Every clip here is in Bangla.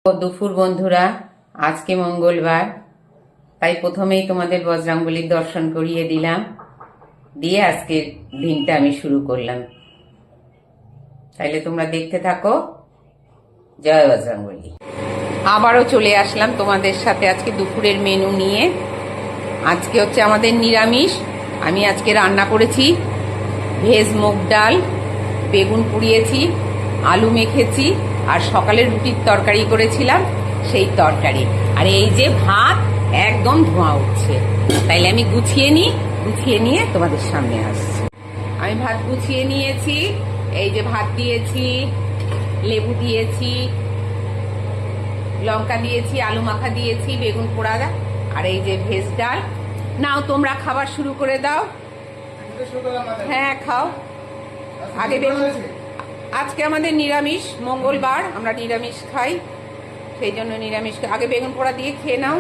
দুপুর বন্ধুরা, আজকে মঙ্গলবার, তাই প্রথমেই তোমাদের বজরংবলীর দর্শন করিয়ে দিলাম, দিয়ে আজকের দিনটা আমি শুরু করলাম। তাইলে তোমরা দেখতে থাকো। জয় বজরংবলী। আবারও চলে আসলাম তোমাদের সাথে আজকে দুপুরের মেনু নিয়ে। আজকে হচ্ছে আমাদের নিরামিষ। আমি আজকে রান্না করেছি ভেজ মুগ ডাল, বেগুন পুড়িয়েছি, আলু মেখেছি, আর সকালে রুটির তরকারি করেছিলাম সেই তরকারি। আর এই যে ভাত একদম ধোঁয়া উঠছে, তাইলে আমি গুছিয়ে নিয়ে তোমাদের সামনে আসছি। আমি ভাত গুছিয়ে নিয়েছি। এই যে ভাত দিয়েছি, লেবু দিয়েছি, লঙ্কা দিয়েছি, আলু মাখা দিয়েছি, বেগুন পোড়া, আর এই যে ভেজ ডাল। নাও তোমরা খাবার শুরু করে দাও। হ্যাঁ খাও। আগে বেগুন, আজকে আমাদের নিরামিষ, মঙ্গলবার, আমরা নিরামিষ খাই, সেই জন্য নিরামিষ। আগে বেগুন পোড়া দিয়ে খেয়ে নাও।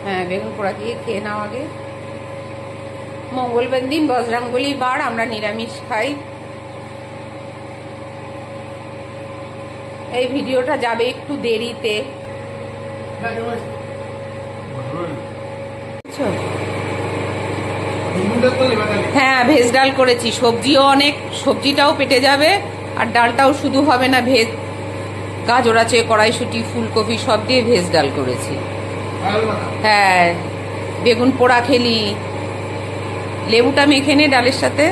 হ্যাঁ, বেগুন পোড়া দিয়ে খেয়ে নাও আগে। মঙ্গলবার দিন বজরংবলীর বার, আমরা নিরামিষ খাই। এই ভিডিওটা যাবে একটু দেরিতে। হ্যাঁ, ভেজ ডাল করেছি, সবজিও অনেক, সবজিটাও পেটে যাবে আর ডালটাও শুধু হবে না। ভেজ গাজর আছে, কড়াইশুঁটি, ফুলকপি সব দিয়ে ভেজ ডাল করেছি। হ্যাঁ, বেগুন পোড়া খেলি, লেবুটা মেখে নে ডালের সাথে।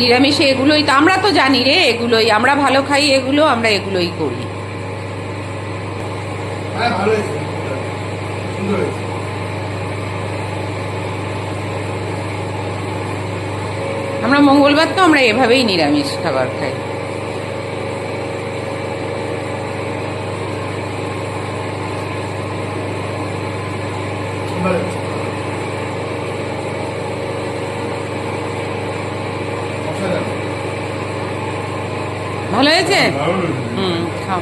নিরামিষে এগুলোই তো, আমরা তো জানি রে, এগুলোই আমরা ভালো খাই, এগুলো আমরা এগুলোই করি। আমরা মঙ্গলবার তো আমরা এভাবেই নিরামিষ খাবার খাই। ভালো হয়েছে? খাও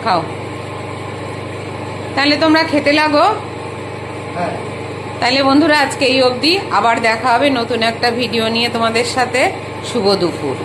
খাও। তাহলে তোমরা খেতে লাগো। তাহলে বন্ধুরা, আজকে এই অবধি। আবার দেখা হবে নতুন একটা ভিডিও নিয়ে তোমাদের সাথে। শুভ দুপুর।